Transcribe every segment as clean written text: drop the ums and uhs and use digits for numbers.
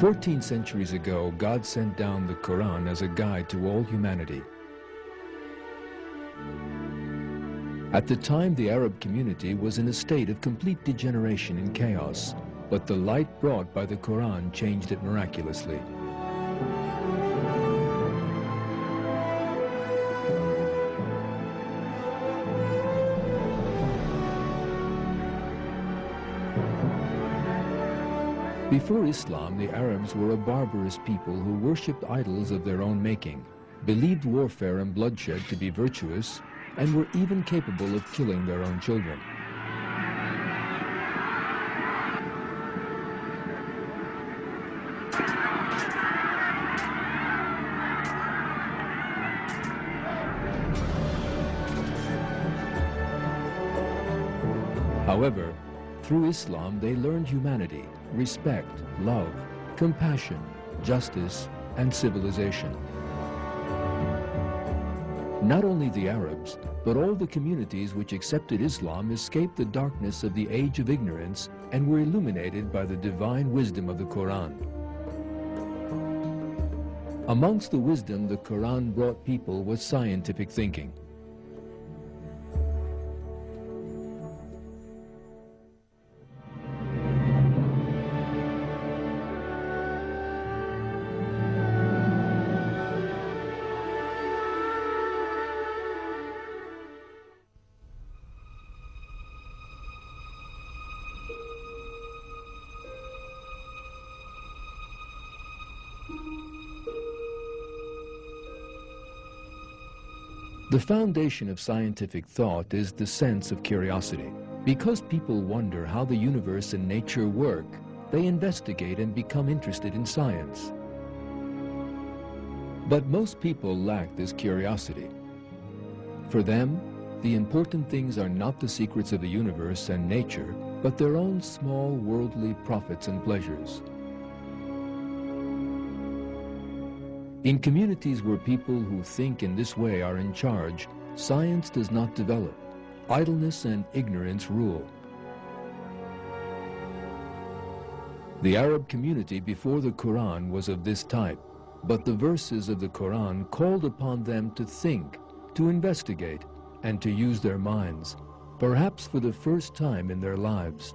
14 centuries ago, God sent down the Quran as a guide to all humanity. At the time, the Arab community was in a state of complete degeneration and chaos, but the light brought by the Quran changed it miraculously. Before Islam, the Arabs were a barbarous people who worshipped idols of their own making, believed warfare and bloodshed to be virtuous, and were even capable of killing their own children. However, through Islam, they learned humanity, respect, love, compassion, justice, and civilization. Not only the Arabs, but all the communities which accepted Islam escaped the darkness of the age of ignorance and were illuminated by the divine wisdom of the Quran. Amongst the wisdom the Quran brought people was scientific thinking. The foundation of scientific thought is the sense of curiosity. Because people wonder how the universe and nature work, they investigate and become interested in science. But most people lack this curiosity. For them, the important things are not the secrets of the universe and nature, but their own small worldly profits and pleasures. In communities where people who think in this way are in charge, science does not develop. Idleness and ignorance rule. The Arab community before the Quran was of this type, but the verses of the Quran called upon them to think, to investigate, and to use their minds, perhaps for the first time in their lives.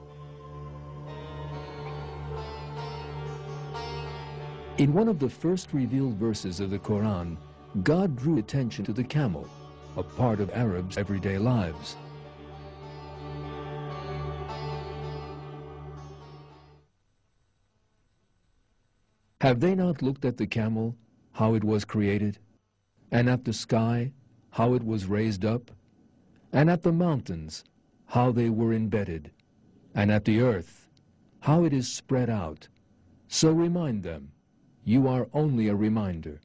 In one of the first revealed verses of the Quran, God drew attention to the camel, a part of Arabs' everyday lives. Have they not looked at the camel, how it was created, and at the sky, how it was raised up, and at the mountains, how they were embedded, and at the earth, how it is spread out? So remind them. You are only a reminder.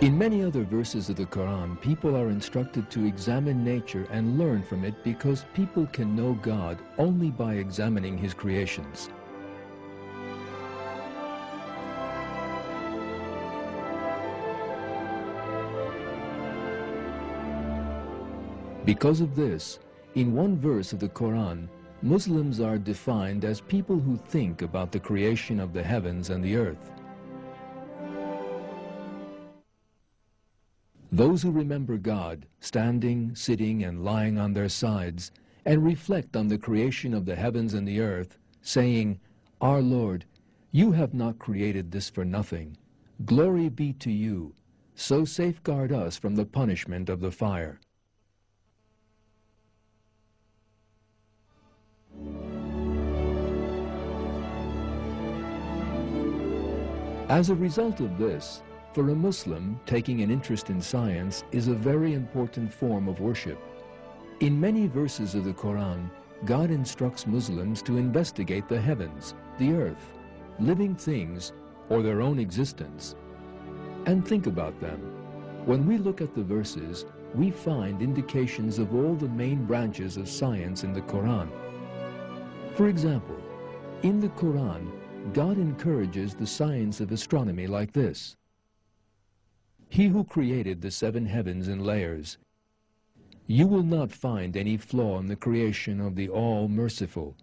In many other verses of the Quran, people are instructed to examine nature and learn from it because people can know God only by examining His creations. Because of this, in one verse of the Quran, Muslims are defined as people who think about the creation of the heavens and the earth. Those who remember God, standing, sitting, and lying on their sides, and reflect on the creation of the heavens and the earth, saying, Our Lord, you have not created this for nothing. Glory be to you. So safeguard us from the punishment of the fire. As a result of this, for a Muslim, taking an interest in science is a very important form of worship. In many verses of the Quran, God instructs Muslims to investigate the heavens, the earth, living things, or their own existence, and think about them. When we look at the verses, we find indications of all the main branches of science in the Quran. For example, in the Quran, God encourages the science of astronomy like this. He who created the 7 heavens in layers. You will not find any flaw in the creation of the All-Merciful.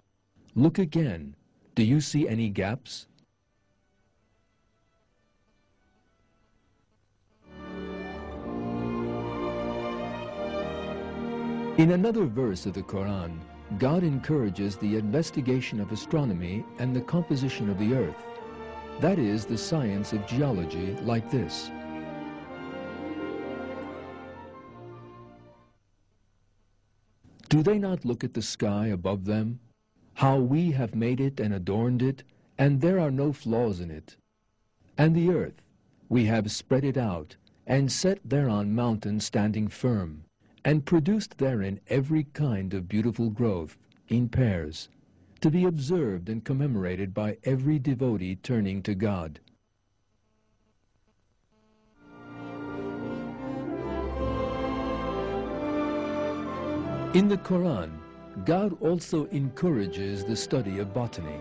Look again. Do you see any gaps? In another verse of the Quran, God encourages the investigation of astronomy and the composition of the earth. That is the science of geology, like this. Do they not look at the sky above them? How we have made it and adorned it, and there are no flaws in it. And the earth, we have spread it out, and set thereon mountains standing firm, and produced therein every kind of beautiful growth, in pairs, to be observed and commemorated by every devotee turning to God. In the Quran, God also encourages the study of botany.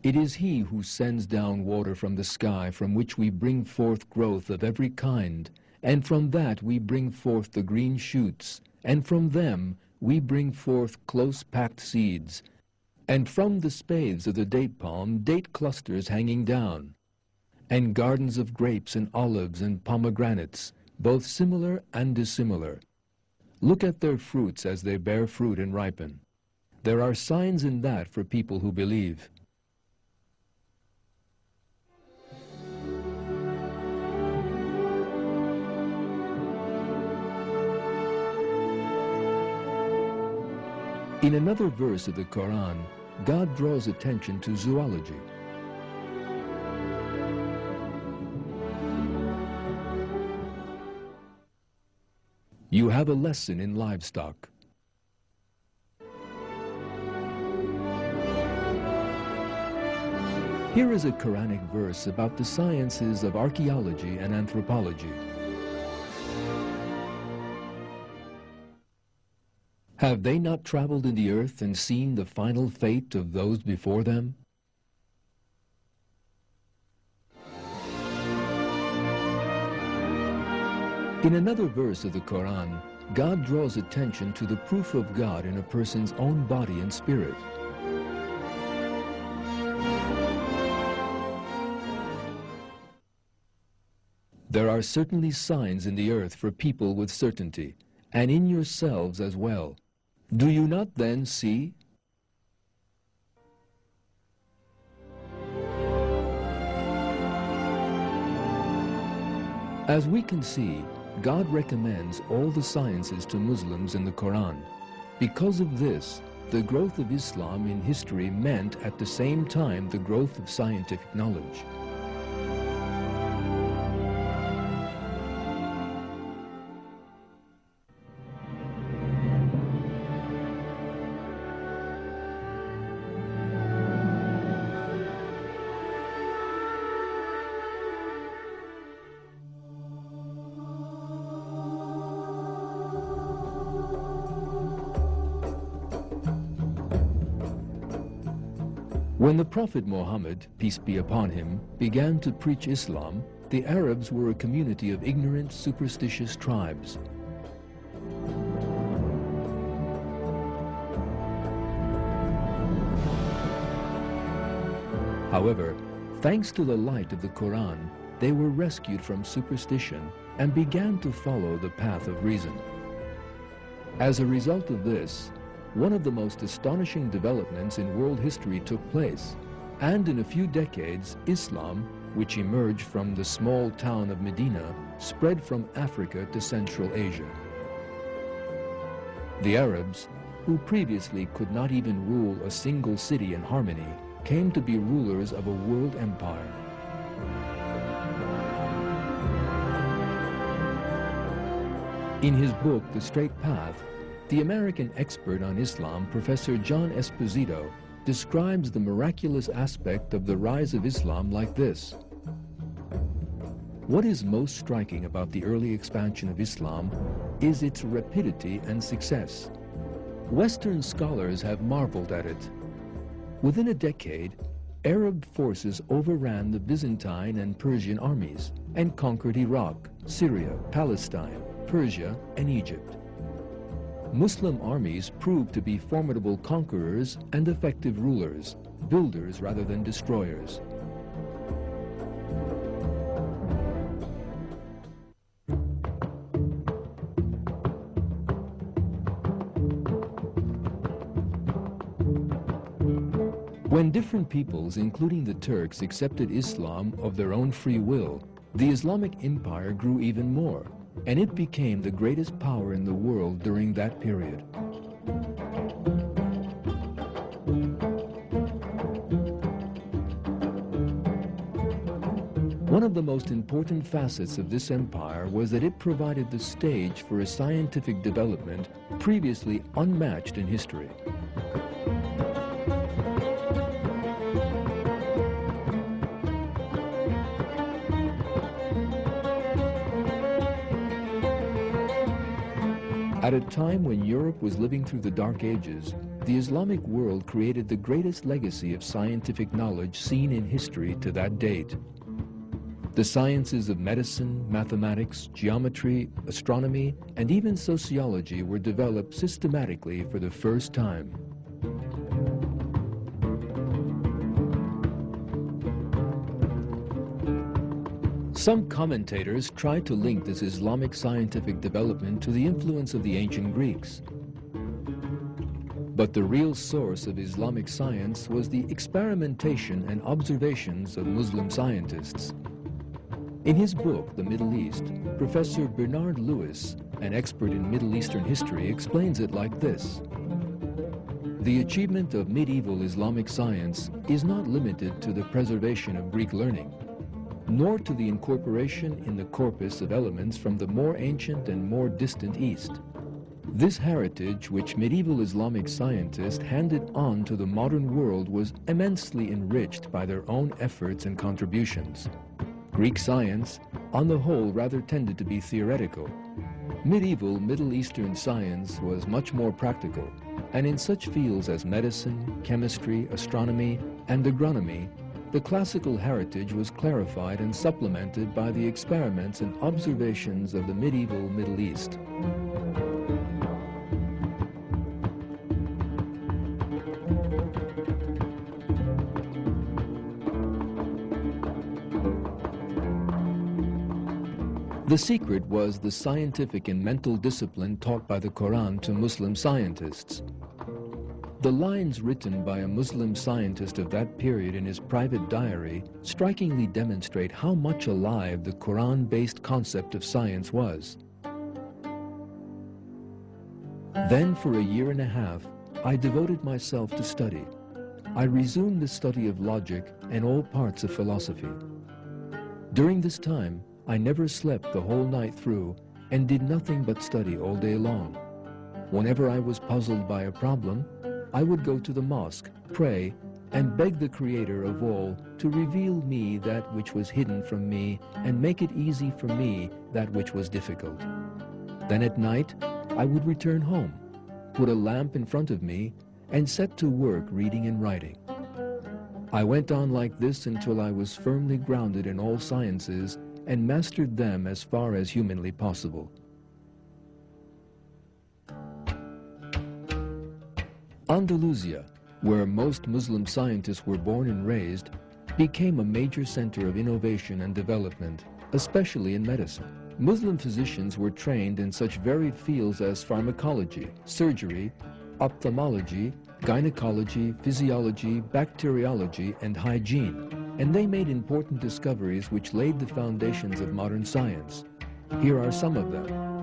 It is He who sends down water from the sky, from which we bring forth growth of every kind, and from that we bring forth the green shoots, and from them we bring forth close-packed seeds, and from the spathes of the date palm date clusters hanging down, and gardens of grapes and olives and pomegranates, both similar and dissimilar. Look at their fruits as they bear fruit and ripen. There are signs in that for people who believe. In another verse of the Quran, God draws attention to zoology. You have a lesson in livestock. Here is a Quranic verse about the sciences of archaeology and anthropology. Have they not traveled in the earth and seen the final fate of those before them? In another verse of the Quran, God draws attention to the proof of God in a person's own body and spirit. There are certainly signs in the earth for people with certainty, and in yourselves as well. Do you not then see? As we can see, God recommends all the sciences to Muslims in the Quran. Because of this, the growth of Islam in history meant at the same time the growth of scientific knowledge. When the Prophet Muhammad, peace be upon him, began to preach Islam, the Arabs were a community of ignorant, superstitious tribes. However, thanks to the light of the Quran, they were rescued from superstition and began to follow the path of reason. As a result of this, one of the most astonishing developments in world history took place, and in a few decades, Islam, which emerged from the small town of Medina, spread from Africa to Central Asia. The Arabs, who previously could not even rule a single city in harmony, came to be rulers of a world empire. In his book, The Straight Path, the American expert on Islam, Professor John Esposito, describes the miraculous aspect of the rise of Islam like this. What is most striking about the early expansion of Islam is its rapidity and success. Western scholars have marveled at it. Within a decade, Arab forces overran the Byzantine and Persian armies and conquered Iraq, Syria, Palestine, Persia, and Egypt. Muslim armies proved to be formidable conquerors and effective rulers, builders rather than destroyers. When different peoples, including the Turks, accepted Islam of their own free will, the Islamic Empire grew even more, and it became the greatest power in the world during that period. One of the most important facets of this empire was that it provided the stage for a scientific development previously unmatched in history. At a time when Europe was living through the Dark Ages, the Islamic world created the greatest legacy of scientific knowledge seen in history to that date. The sciences of medicine, mathematics, geometry, astronomy, and even sociology were developed systematically for the first time. Some commentators try to link this Islamic scientific development to the influence of the ancient Greeks. But the real source of Islamic science was the experimentation and observations of Muslim scientists. In his book, The Middle East, Professor Bernard Lewis, an expert in Middle Eastern history, explains it like this. The achievement of medieval Islamic science is not limited to the preservation of Greek learning, nor to the incorporation in the corpus of elements from the more ancient and more distant East. This heritage, which medieval Islamic scientists handed on to the modern world, was immensely enriched by their own efforts and contributions. Greek science, on the whole, rather tended to be theoretical. Medieval Middle Eastern science was much more practical, and in such fields as medicine, chemistry, astronomy, and agronomy, the classical heritage was clarified and supplemented by the experiments and observations of the medieval Middle East. The secret was the scientific and mental discipline taught by the Quran to Muslim scientists. The lines written by a Muslim scientist of that period in his private diary strikingly demonstrate how much alive the Quran-based concept of science was. Then, for a year and a half, I devoted myself to study. I resumed the study of logic and all parts of philosophy. During this time, I never slept the whole night through and did nothing but study all day long. Whenever I was puzzled by a problem, I would go to the mosque, pray, and beg the Creator of all to reveal me that which was hidden from me and make it easy for me that which was difficult. Then at night, I would return home, put a lamp in front of me, and set to work reading and writing. I went on like this until I was firmly grounded in all sciences and mastered them as far as humanly possible. Andalusia, where most Muslim scientists were born and raised, became a major center of innovation and development, especially in medicine. Muslim physicians were trained in such varied fields as pharmacology, surgery, ophthalmology, gynecology, physiology, bacteriology, and hygiene, and they made important discoveries which laid the foundations of modern science. Here are some of them.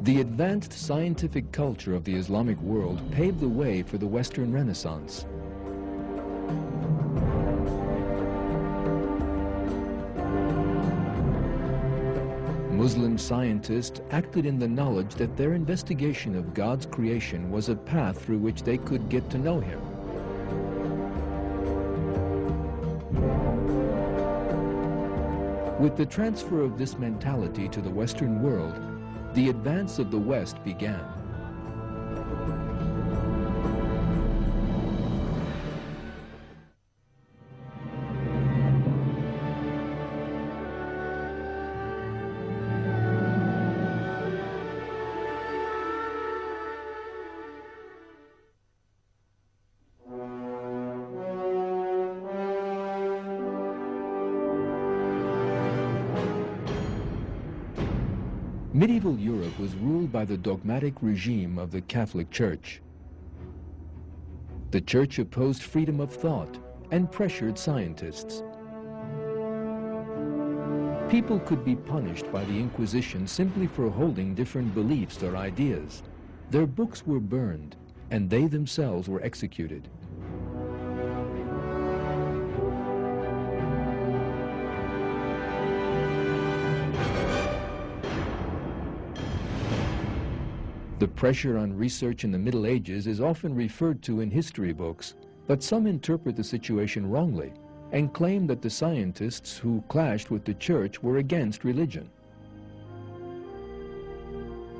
The advanced scientific culture of the Islamic world paved the way for the Western Renaissance. Muslim scientists acted in the knowledge that their investigation of God's creation was a path through which they could get to know Him. With the transfer of this mentality to the Western world, the advance of the West began. Medieval Europe was ruled by the dogmatic regime of the Catholic Church. The Church opposed freedom of thought and pressured scientists. People could be punished by the Inquisition simply for holding different beliefs or ideas. Their books were burned, and they themselves were executed. The pressure on research in the Middle Ages is often referred to in history books, but some interpret the situation wrongly and claim that the scientists who clashed with the Church were against religion.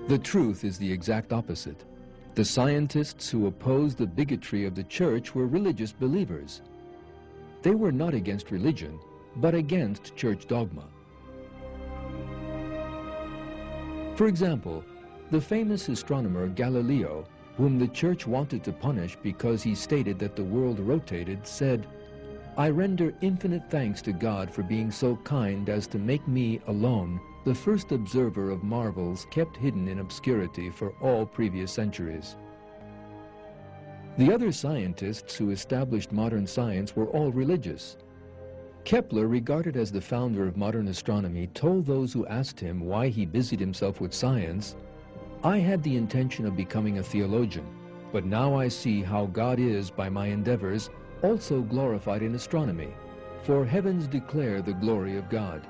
The truth is the exact opposite. The scientists who opposed the bigotry of the Church were religious believers. They were not against religion, but against Church dogma. For example, the famous astronomer Galileo, whom the Church wanted to punish because he stated that the world rotated, said, "I render infinite thanks to God for being so kind as to make me alone the first observer of marvels kept hidden in obscurity for all previous centuries." The other scientists who established modern science were all religious. Kepler, regarded as the founder of modern astronomy, told those who asked him why he busied himself with science, "I had the intention of becoming a theologian, but now I see how God is, by my endeavors, also glorified in astronomy, for heavens declare the glory of God."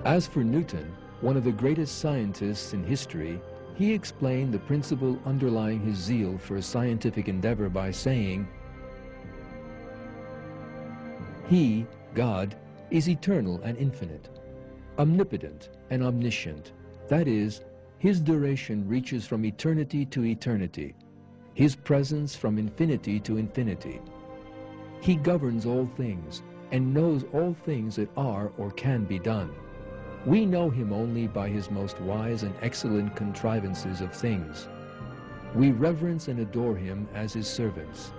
As for Newton, one of the greatest scientists in history, he explained the principle underlying his zeal for scientific endeavor by saying, "He, God, is eternal and infinite, omnipotent and omniscient. That is, His duration reaches from eternity to eternity, His presence from infinity to infinity. He governs all things and knows all things that are or can be done. We know Him only by His most wise and excellent contrivances of things. We reverence and adore Him as His servants."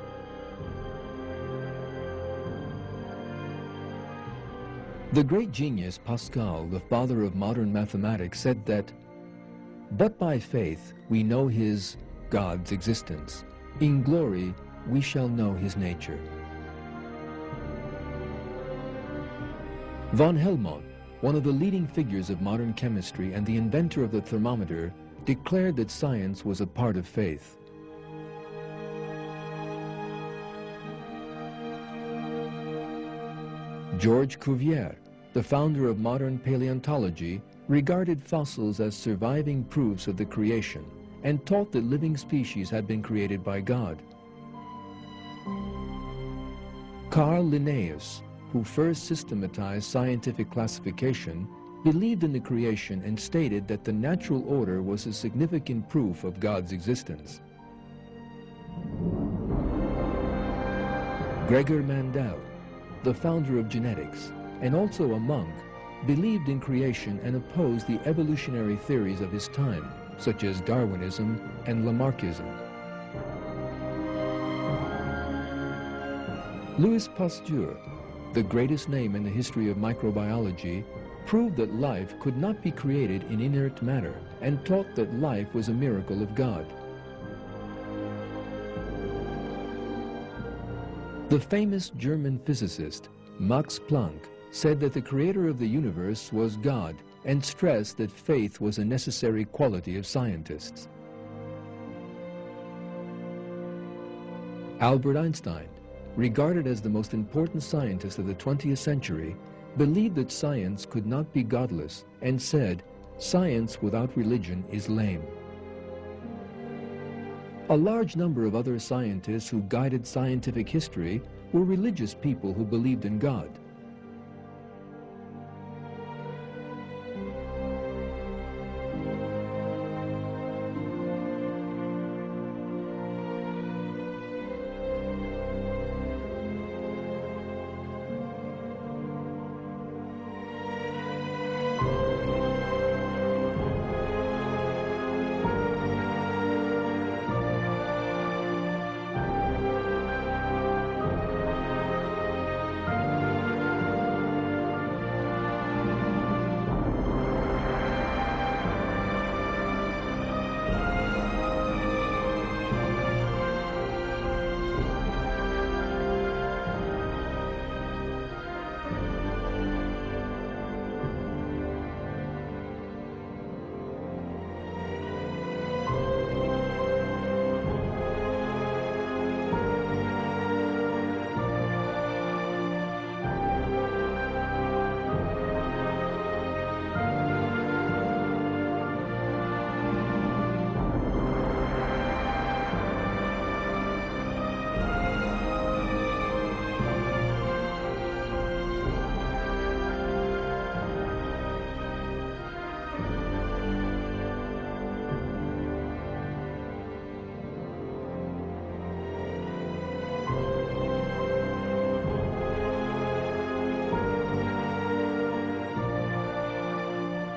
The great genius Pascal, the father of modern mathematics, said that, "But by faith we know His, God's existence. In glory we shall know His nature." Von Helmont, one of the leading figures of modern chemistry and the inventor of the thermometer, declared that science was a part of faith. Georges Cuvier, the founder of modern paleontology, regarded fossils as surviving proofs of the creation and taught that living species had been created by God. Carl Linnaeus, who first systematized scientific classification, believed in the creation and stated that the natural order was a significant proof of God's existence. Gregor Mendel, the founder of genetics, and also a monk, believed in creation and opposed the evolutionary theories of his time, such as Darwinism and Lamarckism. Louis Pasteur, the greatest name in the history of microbiology, proved that life could not be created in inert matter and taught that life was a miracle of God. The famous German physicist Max Planck said that the creator of the universe was God and stressed that faith was a necessary quality of scientists. Albert Einstein, regarded as the most important scientist of the 20th century, believed that science could not be godless and said, "Science without religion is lame." A large number of other scientists who guided scientific history were religious people who believed in God.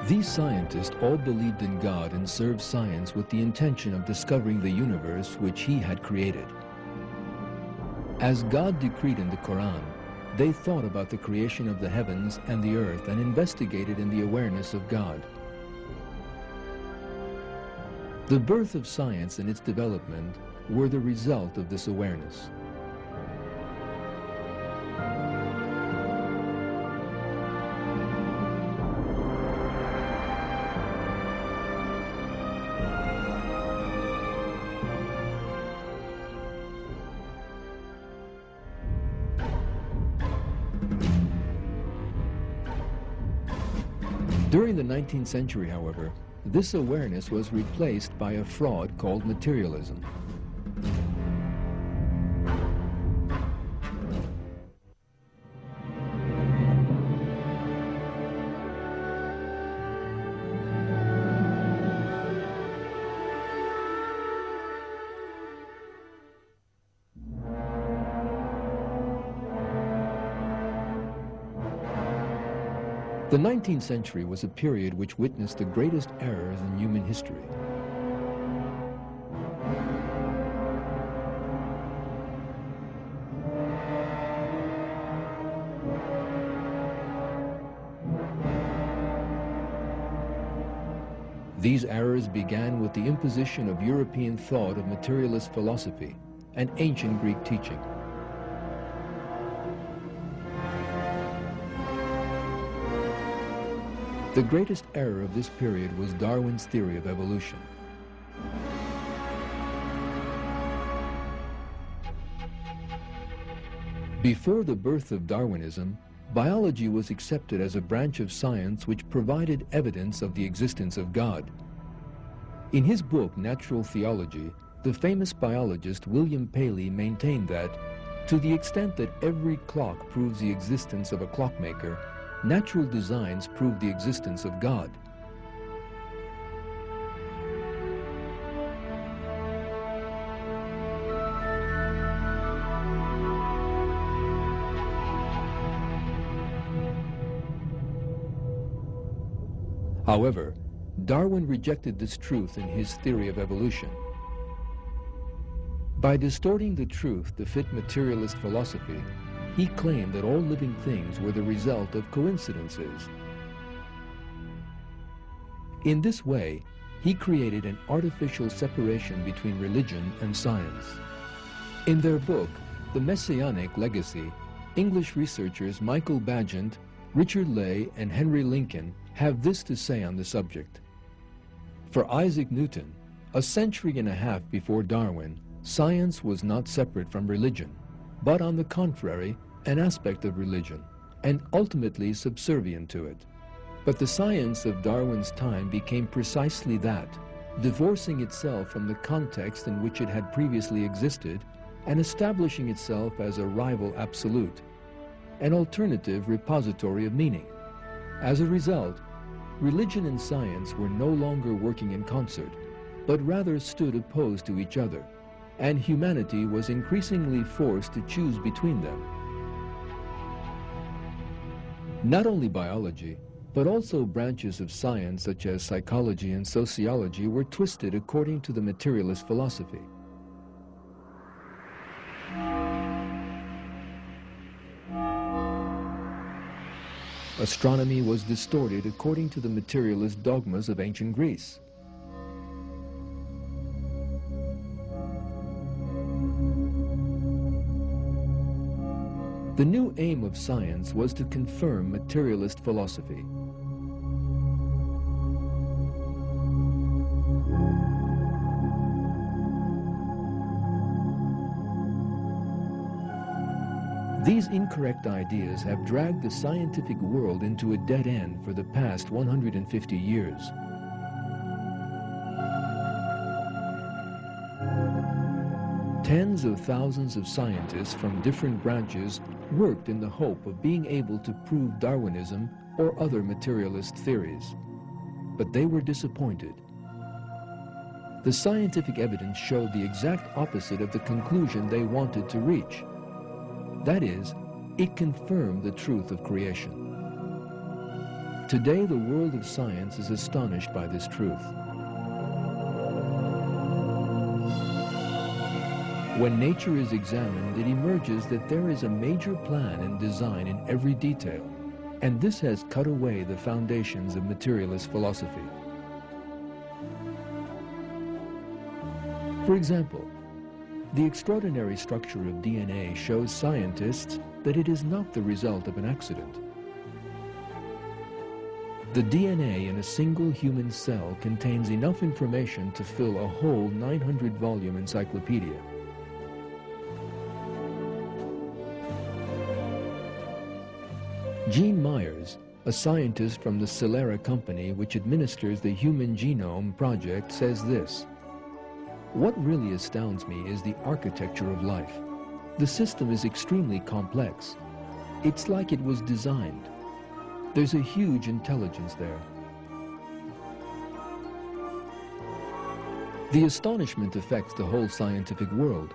These scientists all believed in God and served science with the intention of discovering the universe which He had created. As God decreed in the Kur'an, they thought about the creation of the heavens and the earth and investigated in the awareness of God. The birth of science and its development were the result of this awareness. During the 19th century, however, this awareness was replaced by a fraud called materialism. The 19th century was a period which witnessed the greatest errors in human history. These errors began with the imposition of European thought of materialist philosophy and ancient Greek teaching. The greatest error of this period was Darwin's theory of evolution. Before the birth of Darwinism, biology was accepted as a branch of science which provided evidence of the existence of God. In his book, Natural Theology, the famous biologist William Paley maintained that, to the extent that every clock proves the existence of a clockmaker, natural designs prove the existence of God. However, Darwin rejected this truth in his theory of evolution. By distorting the truth to fit materialist philosophy, he claimed that all living things were the result of coincidences. In this way, he created an artificial separation between religion and science. In their book, The Messianic Legacy, English researchers Michael Bagent Richard Ley and Henry Lincoln have this to say on the subject. For Isaac Newton, a century and a half before Darwin, science was not separate from religion, but on the contrary, an aspect of religion, and ultimately subservient to it. But the science of Darwin's time became precisely that, divorcing itself from the context in which it had previously existed and establishing itself as a rival absolute, an alternative repository of meaning. As a result, religion and science were no longer working in concert, but rather stood opposed to each other, and humanity was increasingly forced to choose between them. Not only biology, but also branches of science such as psychology and sociology were twisted according to the materialist philosophy. Astronomy was distorted according to the materialist dogmas of ancient Greece. The new aim of science was to confirm materialist philosophy. These incorrect ideas have dragged the scientific world into a dead end for the past 150 years. Tens of thousands of scientists from different branches worked in the hope of being able to prove Darwinism or other materialist theories. But they were disappointed. The scientific evidence showed the exact opposite of the conclusion they wanted to reach. That is, it confirmed the truth of creation. Today, the world of science is astonished by this truth. When nature is examined, it emerges that there is a major plan and design in every detail, and this has cut away the foundations of materialist philosophy. For example, the extraordinary structure of DNA shows scientists that it is not the result of an accident. The DNA in a single human cell contains enough information to fill a whole 900-volume encyclopedia. Gene Myers, a scientist from the Celera company which administers the Human Genome Project, says this: "What really astounds me is the architecture of life. The system is extremely complex. It's like it was designed. There's a huge intelligence there." The astonishment affects the whole scientific world.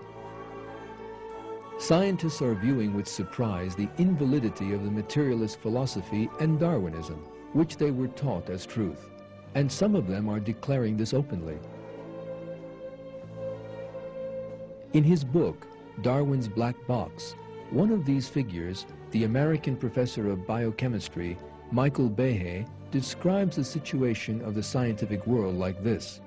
Scientists are viewing with surprise the invalidity of the materialist philosophy and Darwinism, which they were taught as truth, and some of them are declaring this openly. In his book, Darwin's Black Box, one of these figures, the American professor of biochemistry, Michael Behe, describes the situation of the scientific world like this: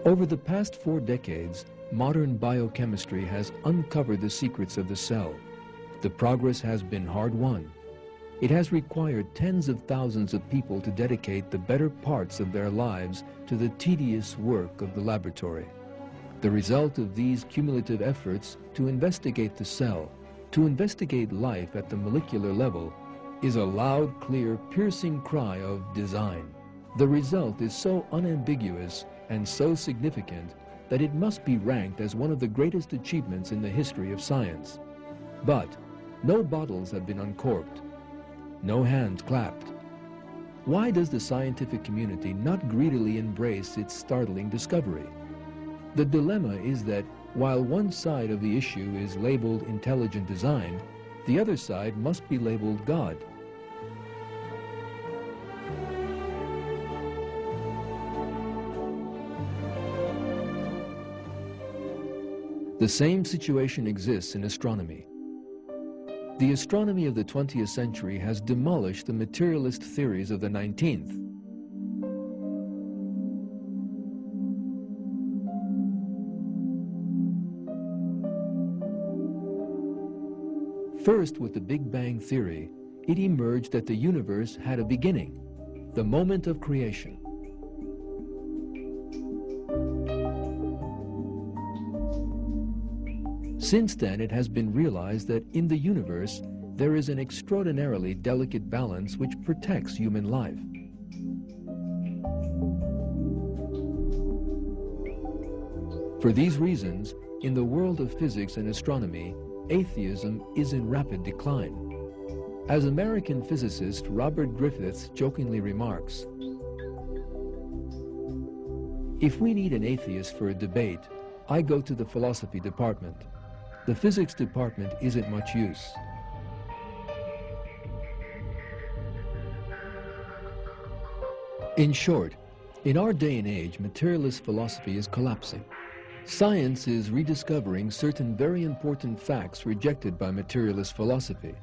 "Over the past 4 decades, modern biochemistry has uncovered the secrets of the cell. The progress has been hard-won. It has required tens of thousands of people to dedicate the better parts of their lives to the tedious work of the laboratory. The result of these cumulative efforts to investigate the cell, to investigate life at the molecular level, is a loud, clear, piercing cry of design. The result is so unambiguous and so significant that it must be ranked as one of the greatest achievements in the history of science. But no bottles have been uncorked. No hands clapped. Why does the scientific community not greedily embrace its startling discovery? The dilemma is that while one side of the issue is labeled intelligent design, the other side must be labeled God. The same situation exists in astronomy. The astronomy of the 20th century has demolished the materialist theories of the 19th. First, with the Big Bang theory, it emerged that the universe had a beginning, the moment of creation. Since then, it has been realized that in the universe, there is an extraordinarily delicate balance which protects human life. For these reasons, in the world of physics and astronomy, atheism is in rapid decline. As American physicist Robert Griffiths jokingly remarks, "If we need an atheist for a debate, I go to the philosophy department. The physics department isn't much use." In short, in our day and age, materialist philosophy is collapsing. Science is rediscovering certain very important facts rejected by materialist philosophy.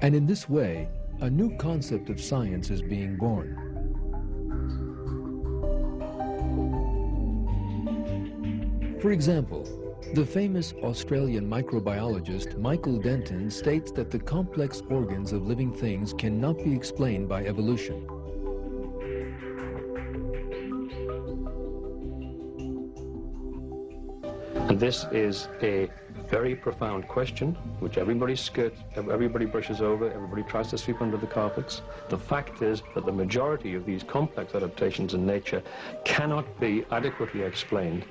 And in this way, a new concept of science is being born. For example, the famous Australian microbiologist Michael Denton states that the complex organs of living things cannot be explained by evolution. And this is a very profound question, which everybody brushes over, everybody tries to sweep under the carpets. The fact is that the majority of these complex adaptations in nature cannot be adequately explained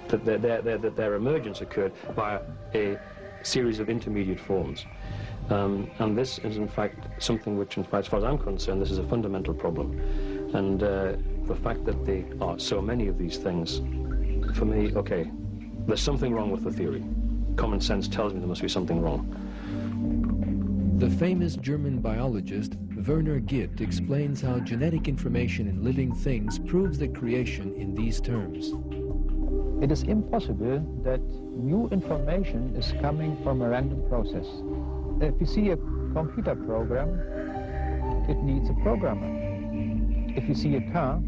their emergence occurred by a series of intermediate forms. And this is in fact something which, in fact, as far as I'm concerned, this is a fundamental problem. And the fact that there are so many of these things, for me, okay, there's something wrong with the theory. Common sense tells me there must be something wrong. The famous German biologist Werner Gitt explains how genetic information in living things proves the creation in these terms. It is impossible that new information is coming from a random process. If you see a computer program, it needs a programmer. If you see a car,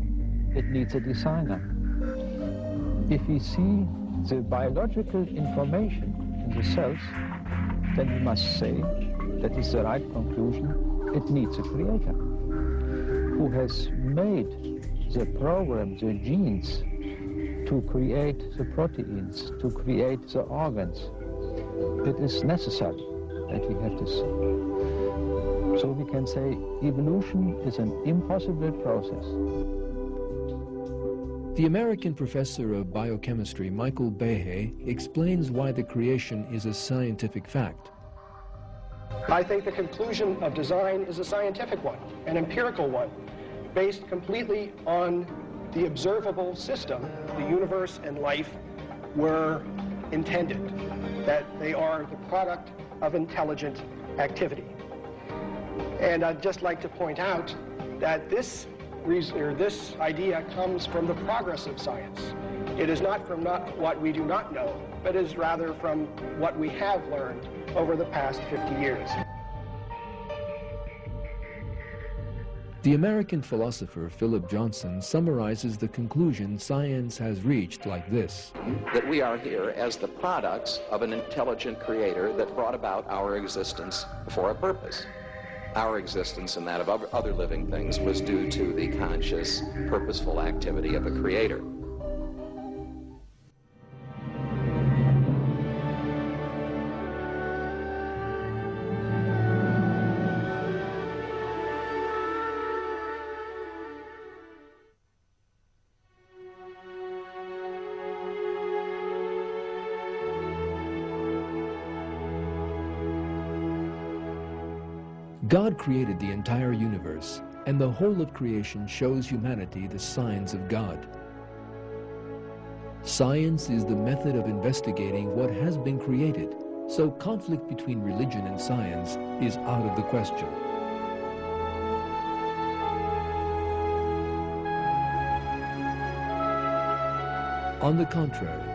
it needs a designer. If you see the biological information in the cells, then you must say that is the right conclusion. It needs a creator who has made the program, the genes, to create the proteins, to create the organs. It is necessary that we have this. So we can say evolution is an impossible process. The American professor of biochemistry, Michael Behe, explains why the creation is a scientific fact. I think the conclusion of design is a scientific one, an empirical one, based completely on the observable system. The universe and life were intended, that they are the product of intelligent activity. And I'd just like to point out that this idea comes from the progress of science. It is not from what we do not know, but is rather from what we have learned over the past 50 years. The American philosopher Philip Johnson summarizes the conclusion science has reached like this: that we are here as the products of an intelligent creator that brought about our existence for a purpose. Our existence and that of other living things was due to the conscious, purposeful activity of a creator. God created the entire universe, and the whole of creation shows humanity the signs of God. Science is the method of investigating what has been created, so conflict between religion and science is out of the question. On the contrary,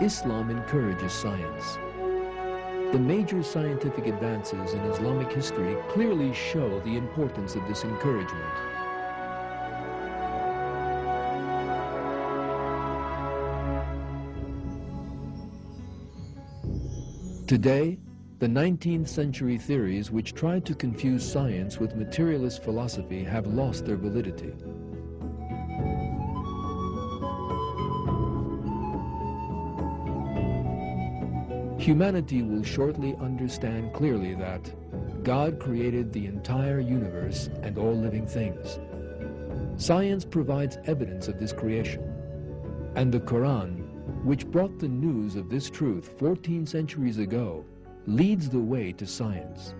Islam encourages science. The major scientific advances in Islamic history clearly show the importance of this encouragement. Today, the 19th century theories which tried to confuse science with materialist philosophy have lost their validity. Humanity will shortly understand clearly that God created the entire universe and all living things. Science provides evidence of this creation, and the Quran, which brought the news of this truth 14 centuries ago, leads the way to science.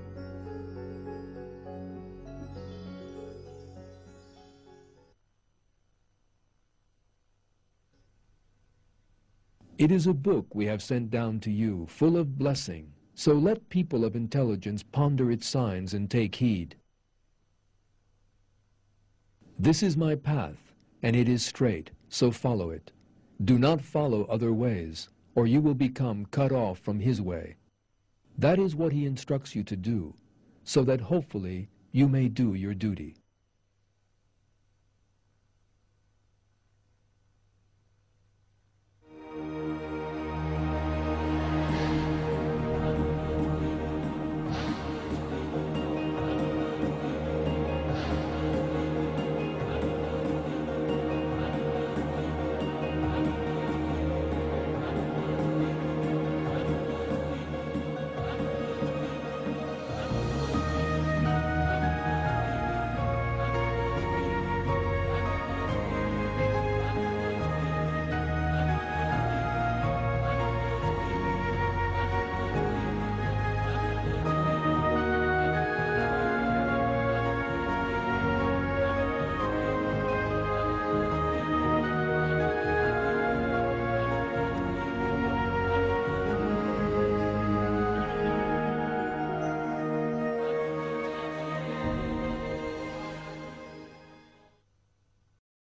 It is a book we have sent down to you, full of blessing, so let people of intelligence ponder its signs and take heed. This is my path, and it is straight, so follow it. Do not follow other ways, or you will become cut off from his way. That is what he instructs you to do, so that hopefully you may do your duty.